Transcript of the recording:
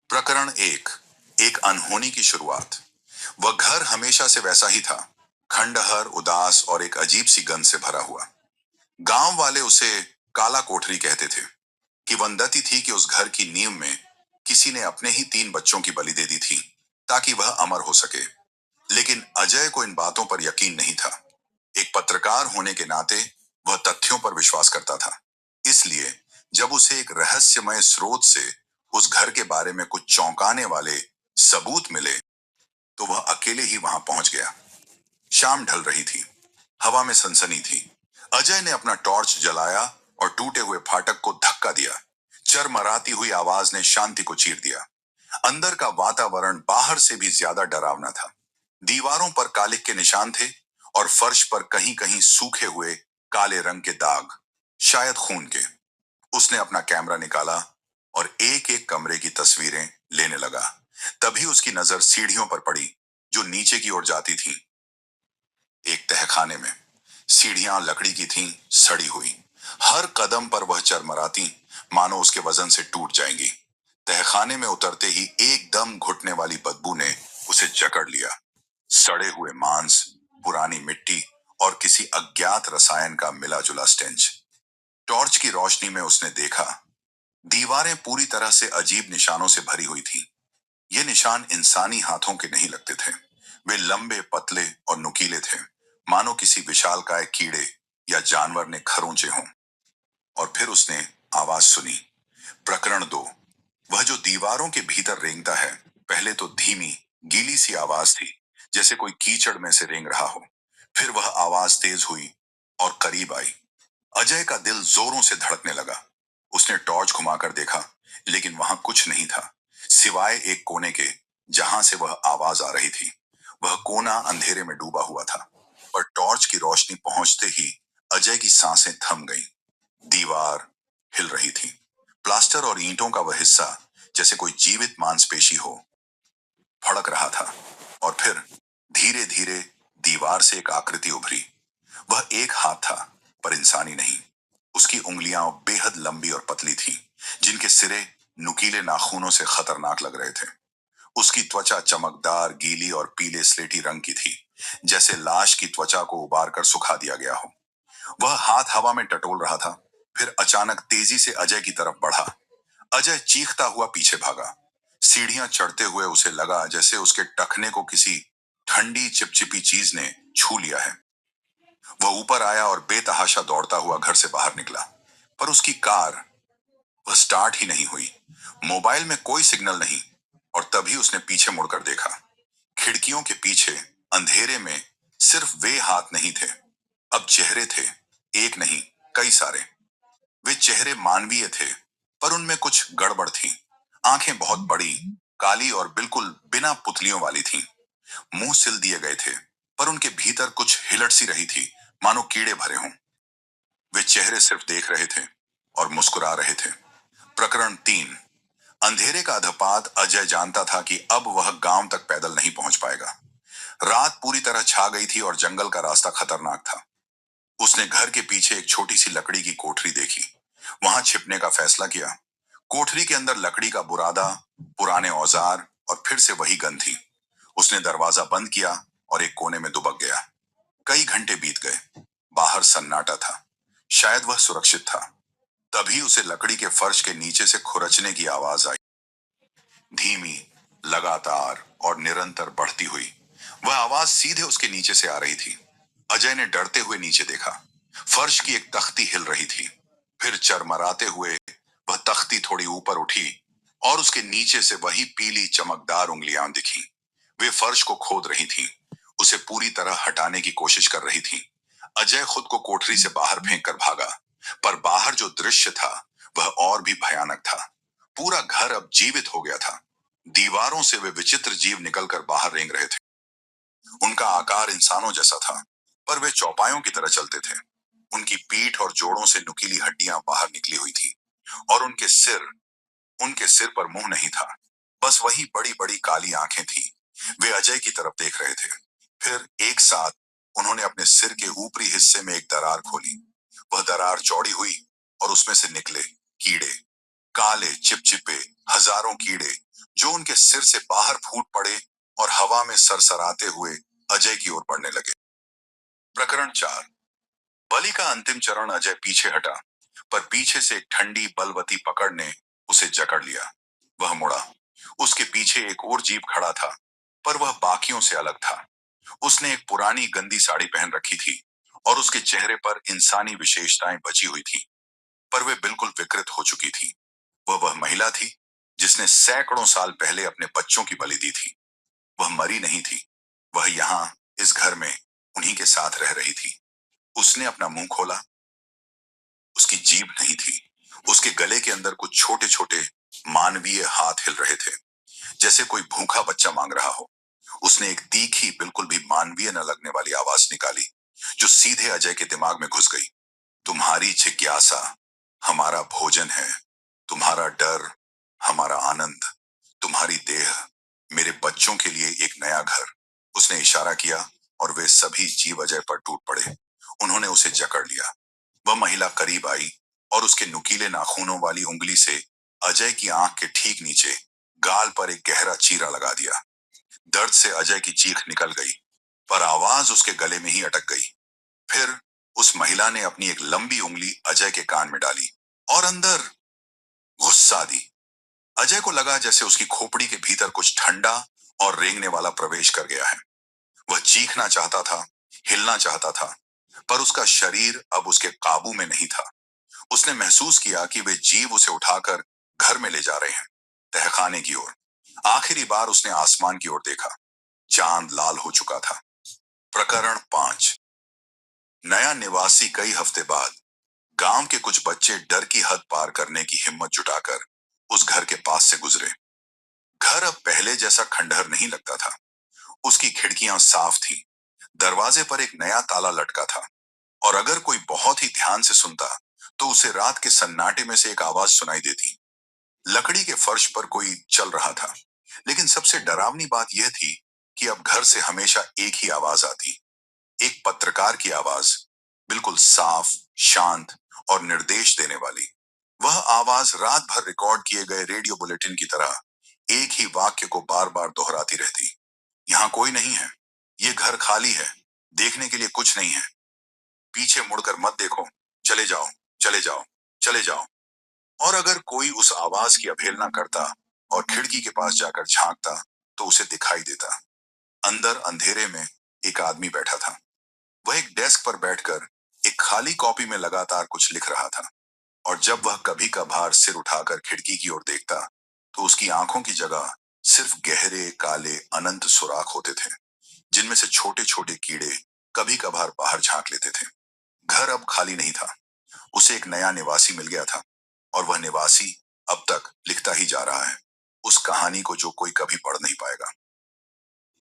प्रकरण एक अनहोनी की शुरुआत। वह घर हमेशा से वैसा ही था, खंडहर, उदास और एक अजीब सी गंध से भरा हुआ। गांव वाले उसे काला कोठरी कहते थे। किंवदंती थी कि उस घर की नींव में किसी ने अपने ही 3 बच्चों की बलि दे दी थी ताकि वह अमर हो सके। लेकिन अजय को इन बातों पर यकीन नहीं था। एक पत्रकार होने के नाते वह तथ्यों पर विश्वास करता था। इसलिए जब उसे एक रहस्यमय स्रोत से उस घर के बारे में कुछ चौंकाने वाले सबूत मिले, तो वह अकेले ही वहां पहुंच गया। शाम ढल रही थी। हवा में सनसनी थी। अजय ने अपना टॉर्च जलाया और टूटे हुए फाटक को धक्का दिया। चरमराती हुई आवाज ने शांति को चीर दिया। अंदर का वातावरण बाहर से भी ज्यादा डरावना था। दीवारों पर कालिक के निशान थे और फर्श पर कहीं कहीं सूखे हुए काले रंग के दाग, शायद खून के। उसने अपना कैमरा निकाला और एक एक कमरे की तस्वीरें लेने लगा। तभी उसकी नजर सीढ़ियों पर पड़ी जो नीचे की ओर जाती थीं। एक तहखाने में सीढ़ियां लकड़ी की थीं, सड़ी हुई। हर कदम पर वह चरमराती, मानो उसके वजन से टूट जाएंगी। तहखाने में उतरते ही एकदम घुटने वाली बदबू ने उसे जकड़ लिया। सड़े हुए मांस, पुरानी मिट्टी और किसी अज्ञात रसायन का मिला जुला स्टेंच। टॉर्च की रोशनी में उसने देखा, दीवारें पूरी तरह से अजीब निशानों से भरी हुई थीं। ये निशान इंसानी हाथों के नहीं लगते थे। वे लंबे, पतले और नुकीले थे, मानो किसी विशालकाय कीड़े या जानवर ने खरोंचे हों। और फिर उसने आवाज सुनी। प्रकरण 2। वह जो दीवारों के भीतर रेंगता है, पहले तो धीमी, गीली सी आवाज थी, जैसे कोई कीचड़ में से रेंग रहा हो। फिर वह आवाज तेज हुई और करीब आई। अजय का दिल जोरों से धड़कने लगा। उसने टॉर्च घुमाकर देखा, लेकिन वहां कुछ नहीं था, सिवाय एक कोने के जहां से वह आवाज आ रही थी। वह कोना अंधेरे में डूबा हुआ था, पर टॉर्च की रोशनी पहुंचते ही अजय की सांसें थम गईं। दीवार हिल रही थी। प्लास्टर और ईंटों का वह हिस्सा, जैसे कोई जीवित मांसपेशी हो, फड़क रहा था। और फिर धीरे धीरे दीवार से एक आकृति उभरी। वह एक हाथ था, पर इंसानी नहीं। उसकी उंगलियां बेहद लंबी और पतली थीं, जिनके सिरे नुकीले नाखूनों से खतरनाक लग रहे थे। उसकी त्वचा चमकदार, गीली और पीले स्लेटी रंग की थी, जैसे लाश की त्वचा को उबार कर सुखा दिया गया हो। वह हाथ हवा में टटोल रहा था, फिर अचानक तेजी से अजय की तरफ बढ़ा। अजय चीखता हुआ पीछे भागा। सीढ़ियां चढ़ते हुए उसे लगा जैसे उसके टखने को किसी ठंडी चिपचिपी चीज ने छू लिया है। वह ऊपर आया और बेतहाशा दौड़ता हुआ घर से बाहर निकला। पर उसकी कार, वह स्टार्ट ही नहीं हुई। मोबाइल में कोई सिग्नल नहीं। और तभी उसने पीछे मुड़कर देखा। खिड़कियों के पीछे अंधेरे में सिर्फ वे हाथ नहीं थे, अब चेहरे थे। एक नहीं, कई सारे। वे चेहरे मानवीय थे, पर उनमें कुछ गड़बड़ थी। आंखें बहुत बड़ी, काली और बिल्कुल बिना पुतलियों वाली थीं। मुंह सिल दिए गए थे, पर उनके भीतर कुछ हिलट सी रही थी, मानो कीड़े भरे हों। वे चेहरे सिर्फ देख रहे थे और मुस्कुरा रहे थे। प्रकरण 3। अंधेरे का अधपात। अजय जानता था कि अब वह गांव तक पैदल नहीं पहुंच पाएगा। रात पूरी तरह छा गई थी और जंगल का रास्ता खतरनाक था। उसने घर के पीछे एक छोटी सी लकड़ी की कोठरी देखी। वहां छिपने का फैसला किया। कोठरी के अंदर लकड़ी का बुरादा, पुराने औजार और फिर से वही गंध थी। उसने दरवाजा बंद किया और एक कोने में दुबक गया। कई घंटे बीत गए। बाहर सन्नाटा था। शायद वह सुरक्षित था। तभी उसे लकड़ी के फर्श के नीचे से खुरचने की आवाज आई। धीमी, लगातार और निरंतर बढ़ती हुई। वह आवाज सीधे उसके नीचे से आ रही थी। अजय ने डरते हुए नीचे देखा। फर्श की एक तख्ती हिल रही थी। फिर चरमराते हुए वह तख्ती थोड़ी ऊपर उठी और उसके नीचे से वही पीली चमकदार उंगलियां दिखी। वे फर्श को खोद रही थीं, उसे पूरी तरह हटाने की कोशिश कर रही थीं। अजय खुद को कोठरी से बाहर फेंक कर भागा, पर बाहर जो दृश्य था वह और भी भयानक था। पूरा घर अब जीवित हो गया था। दीवारों से वे विचित्र जीव निकलकर बाहर रेंग रहे थे। उनका आकार इंसानों जैसा था, पर वे चौपायों की तरह चलते थे। उनकी पीठ और जोड़ों से नुकीली हड्डियां बाहर निकली हुई थी और उनके सिर पर मुंह नहीं था, बस वही बड़ी बड़ी काली आंखें थी। वे अजय की तरफ देख रहे थे। फिर एक साथ उन्होंने अपने सिर के ऊपरी हिस्से में एक दरार खोली। वह दरार चौड़ी हुई और उसमें से निकले कीड़े, काले चिपचिपे हजारों कीड़े, जो उनके सिर से बाहर फूट पड़े और हवा में सरसराते हुए अजय की ओर बढ़ने लगे। प्रकरण 4। बलि का अंतिम चरण। अजय पीछे हटा, पर पीछे से एक ठंडी बलवती पकड़ ने उसे जकड़ लिया। वह मुड़ा। उसके पीछे एक और जीप खड़ा था, पर वह बाकियों से अलग था। उसने एक पुरानी गंदी साड़ी पहन रखी थी और उसके चेहरे पर इंसानी विशेषताएं बची हुई थी, पर वे बिल्कुल विकृत हो चुकी थी। वह महिला थी जिसने सैकड़ों साल पहले अपने बच्चों की बलि दी थी। वह मरी नहीं थी। वह यहाँ इस घर में उन्हीं के साथ रह रही थी। उसने अपना मुंह खोला। उसकी जीभ नहीं थी। उसके गले के अंदर कुछ छोटे छोटे मानवीय हाथ हिल रहे थे, जैसे कोई भूखा बच्चा मांग रहा हो। उसने एक तीखी, बिल्कुल भी मानवीय न लगने वाली आवाज निकाली, जो सीधे अजय के दिमाग में घुस गई। तुम्हारी जिज्ञासा हमारा भोजन है, तुम्हारा डर हमारा आनंद, तुम्हारी देह मेरे बच्चों के लिए एक नया घर। उसने इशारा किया और वे सभी जीव अजय पर टूट पड़े। उन्होंने उसे जकड़ लिया। वह महिला करीब आई और उसके नुकीले नाखूनों वाली उंगली से अजय की आंख के ठीक नीचे गाल पर एक गहरा चीरा लगा दिया। दर्द से अजय की चीख निकल गई, पर आवाज उसके गले में ही अटक गई। फिर उस महिला ने अपनी एक लंबी उंगली अजय के कान में डाली और अंदर गुस्सा दी। अजय को लगा जैसे उसकी खोपड़ी के भीतर कुछ ठंडा और रेंगने वाला प्रवेश कर गया है। वह चीखना चाहता था, हिलना चाहता था, पर उसका शरीर अब उसके काबू में नहीं था। उसने महसूस किया कि वे जीव उसे उठाकर घर में ले जा रहे हैं, तहखाने की ओर। आखिरी बार उसने आसमान की ओर देखा। चांद लाल हो चुका था। प्रकरण 5। नया निवासी कई हफ्ते बाद गांव के कुछ बच्चे डर की हद पार करने की हिम्मत जुटाकर उस घर के पास से गुजरे। घर अब पहले जैसा खंडहर नहीं लगता था। उसकी खिड़कियां साफ थीं, दरवाजे पर एक नया ताला लटका था, और अगर कोई बहुत ही ध्यान से सुनता तो उसे रात के सन्नाटे में से एक आवाज सुनाई देती। लकड़ी के फर्श पर कोई चल रहा था, लेकिन सबसे डरावनी बात यह थी कि अब घर से हमेशा एक ही आवाज आती, एक पत्रकार की आवाज, बिल्कुल साफ, शांत और निर्देश देने वाली। वह आवाज रात भर रिकॉर्ड किए गए रेडियो बुलेटिन की तरह एक ही वाक्य को बार बार दोहराती रहती। यहाँ कोई नहीं है, ये घर खाली है, देखने के लिए कुछ नहीं है, पीछे मुड़कर मत देखो, चले जाओ, चले जाओ, चले जाओ। और अगर कोई उस आवाज की अवहेलना करता और खिड़की के पास जाकर झांकता तो उसे दिखाई देता। अंदर अंधेरे में एक आदमी बैठा था। वह एक डेस्क पर बैठकर एक खाली कॉपी में लगातार कुछ लिख रहा था, और जब वह कभी कभार सिर उठाकर खिड़की की ओर देखता तो उसकी आंखों की जगह सिर्फ गहरे काले अनंत सुराख होते थे, जिनमें से छोटे छोटे कीड़े कभी कभार बाहर झांक लेते थे। घर अब खाली नहीं था। उसे एक नया निवासी मिल गया था, और वह निवासी अब तक लिखता ही जा रहा है, उस कहानी को जो कोई कभी पढ़ नहीं पाएगा।